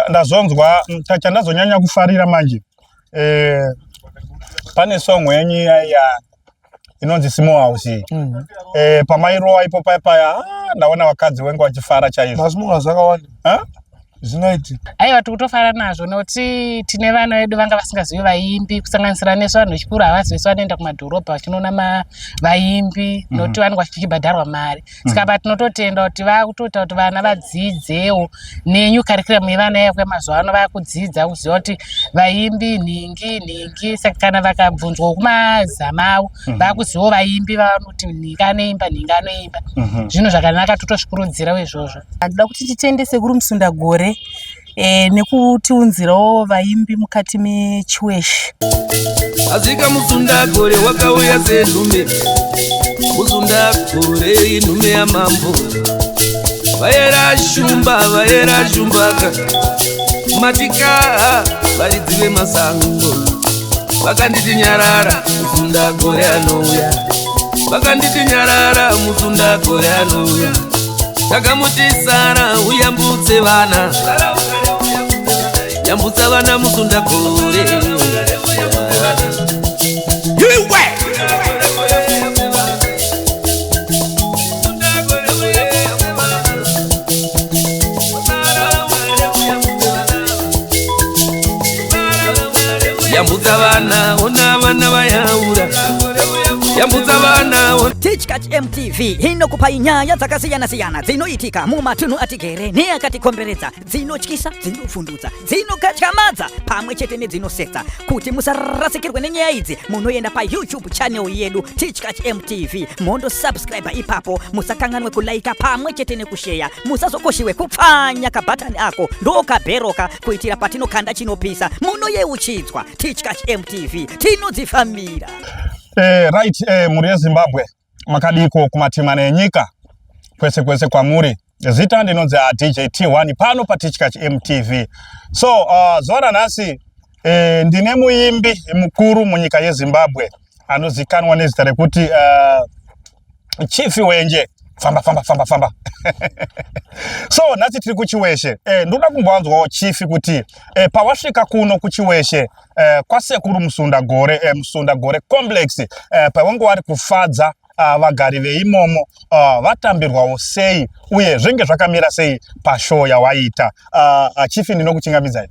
ndazonzwa tachandazonyanya kufarira manje pane song yenyu ya inonzi Small House pamairo ipo paya ndaona wakadzi wengu wachifara chaizvo Small zakawanda zvinoiti aiwa tikutofara nazvo noti tine vana vedu vanga vasingazivi vaimbi kusanganisira nesu vanhu vechikuru havazivi vanoenda kumadhorobha vachinoona vaimbi noti vanenge vachibhadharwa mari saka tinototenda kuti vakutoita kuti vana vadzidzewo nenyu karikiramu yevana yakwemazuva ano vakudzidza kuziva kuti vaimbi nhingi saka kana vakabvunzwa kumazama avo vakuzivawo vaimbi vanoti nhingi anoimba zvinhu zvakanaka totozvikurudzirawo izvozvo. Ndoda kuti titendese kuri Musundagore nekutiunzirawo vaimbi mukati mechiweshi. Azika Musundagore wakauya senhume, Musundagore inhume yamambo, vaera shumbaka matika varidzi vemasango vakanditi nyarara Musundagore anouya, vakanditi nyarara Musundagore anouya, takamutisara uyambutse vana, yambutsa vana Musundagore yambutsa vana ona vana vayaura yambutsa vana. Teachcatch MTV inokupa inyaya dzakasiyana-siyana dzinoitika mumatunhu atigere neakatikomberedza, dzinotyisa, dzinofundutsa, dzinokatyamadza pamwe chete nedzinosetsa. Kuti musarasikirwe nenyaya idzi munoenda pa YouTube channel yedu Teachcatch MTV mondo subscribe ipapo, musakanganwe kulaika pamwe chete nekushare, musazokoshiwe kupfanya kabhatani ako ndokabheroka kuitira patinokanda chinopisa munoyeuchidzwa. Teachcatch MTV tinodzifambira. Right, muri yeZimbabwe makadiko kumatimana enyika kwese kwamuri zita ndinonzi DJ T1 pano pa Teachcatch MTV. So zuva ranhasi ndine muimbi mukuru munyika yeZimbabwe anozikanwa nezita rekuti Chief Wenje famba so nhasi tiri kuchiweshe ndoda kumbowanzwawo Chief kuti pawasvika kuno kuchiweshe kwasekuru Musundagore complex pawange wari kufadza vagari veimomo vatambirwawo sei uye zvinge zvakamira sei pashow yawaita. Chief ndinokuchingamidzai.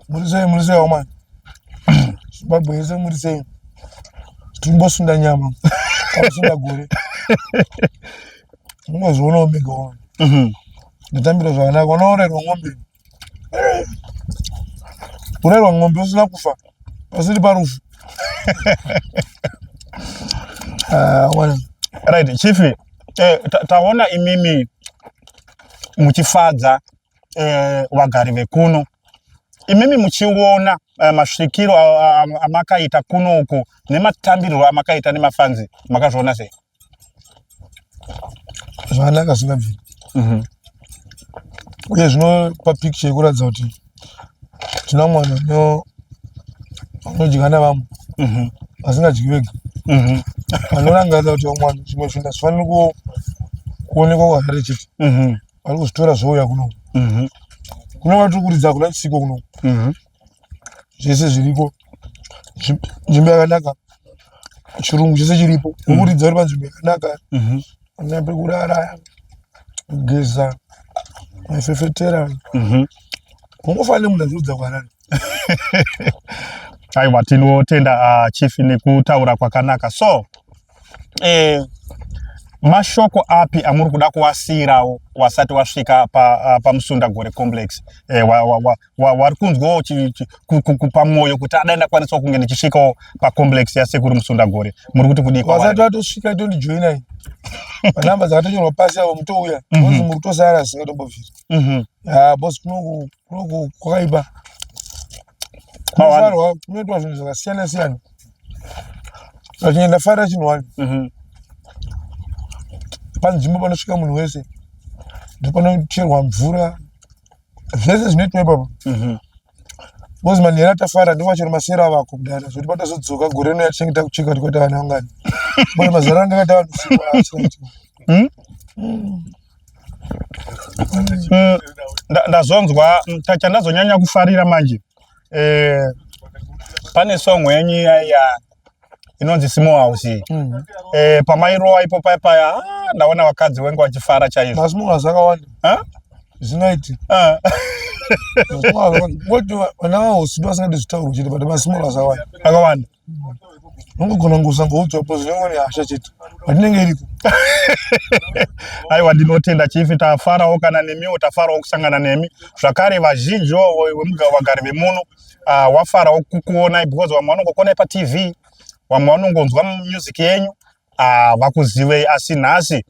Muri sei man Zimbabwe yese muri sei tirimbosunda nyama Musundagore unozviona omega wano nditambira zvakanaka. Unoorerwa ng'ombe, urerwa ng'ombe usina kufa pasiri parufu. Right, Chief, taona imimi muchifadza vagari vekuno, imimi muchiona masvikiro amakaita kuno uku nematambiriro amakaita nemafanzi, makazviona sei? Zvakanaka zvingabvira uye zvinopa picture yekuratidza kuti tina mwana anodyiwa navamwe asingadyi vega, anorangarira kuti mwana zvimwe zvinhu hazvifaniri kuonekwa kwahare chete, vari kuzvitora zvouya kuno kunova tiri kuridza kuna tsiko kuno zvese zviriko, nzvimbo yakanaka, chirungu chese chiripo, ukuridza uri panzvimbo yakanaka, ana pekurara, kugeza, mafefetera, kungofanira munhu achiudza kwaRari. Aiwa, tinotenda Chief nekutaura kwakanaka. So mashoko api amuri kuda kuwasiyirawo wasati wasvika pa Musundagore complex wari kunzwawo pamwoyo kuti adaenda kwanisawo kunge ndichisvikawo pa complex yasekuru Musundagore, muri kuti kudii kwavari? Wasati watosvika tondijoinai panhamba dzakatonyorwa pasi avo mutouya bozi muri kutosara zvisingatombobvira bozi kunoku kwakaipa, kunofarwa kunoitwa zvinhu zvakasiyana-siyana. Zvachinge ndafarira chinhu wani panzvimbo panosvika munhu wese ndopanocherwa mvura, zvese zvinoitwa ipapo bozi manhero atafara ndopachero masera avako kudara zvokuti patazodzoka gore rino yatinenge takucheka kuti kwaita vana vangani bozi mazara ndakaita vanhu usiku aachiraitika ndazonzwa chandazonyanya kufarira manje pane song yenyu ya inonzi Small House pamairo ipo paya ndaona wakadzi wengu wachifara chaizvo. Masmall House akawanda zvinaiti ngoti vana vahosi vasingadi zvitauro chete but Masmall House akawanda nongogona ngusangoudzwa po zvinongoni hasha chete patinenge iripo. Aiwa, ndinotenda chifi tafarawo kana nemiwo tafarawo kusangana nemi zvakare vazhinji vagari vemuno wafarawo kukuonai because vamwe vanongokuonai paTV, vamwe vanongonzwa music yenyu vakuzivei, asi nhasi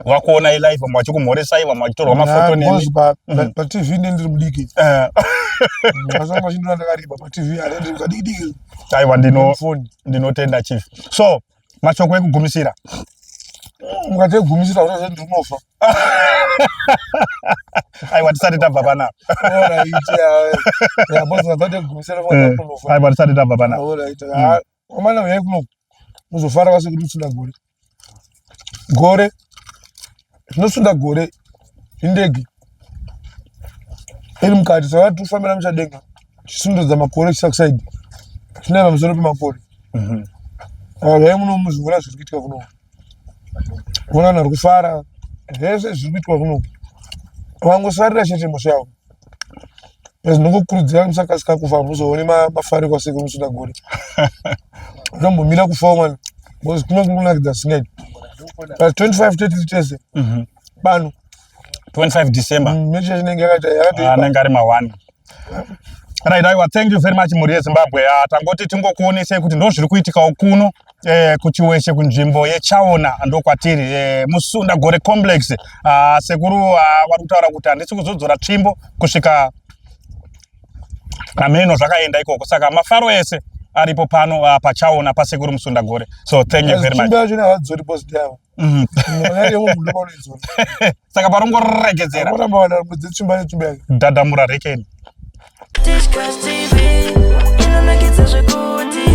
wakuonai live, vamwe vachikumhoresai, vamwe vachitorwa mafoto nemi paTV ndiri mudiki asanga chindona ndakariba paTV ari ndiri kadiki. Aiwa, ndinotenda chief. So mashoko ekugumisira mukategumisira kuti ndinofa. Aiwa, tisati tabva pana. Aiwa, tisati tabva pana. Komana uyai kuno muzofara kwase kuti Msunda Gore. Gore tinosunda gore indege iri mukati saka tofambira muchadenga chisundudza makore chisakuside chinoema musoro pemakore. Vai muno muzvivona zviri kuitika kuno vona vanhu vari kufara zvese zviri kuitika kuno vangosarira chete mhosva yavo ndinongokurudzira musakasika kufa muzoone mafari kwase kuri Msunda Gore unombomira kufawo mwana because kunokunakidza singaiti pa 25 tete tese bano 25 December mechi chinenge yakatoipa anenge ari ma1. Right, aiwa, thank you very much muri yeZimbabwe. Tangoti tingokuonesai kuti ndo zviri kuitikawo kuno kuchiweshe kunzvimbo yeChaona ndokwatiri Msunda Gore Complex. Sekuru vari kutaura kuti handisi kuzodzora tsvimbo kusvika kameno zvakaenda ikoko, saka mafaro ese aripo pano paChaona pasekuru Msunda Gore. So thank you very much. Tsvimbo yacho havadzori post yavo saka parongoregedzera dadamura rekeni. Discuss TV, inonakidza zvekuti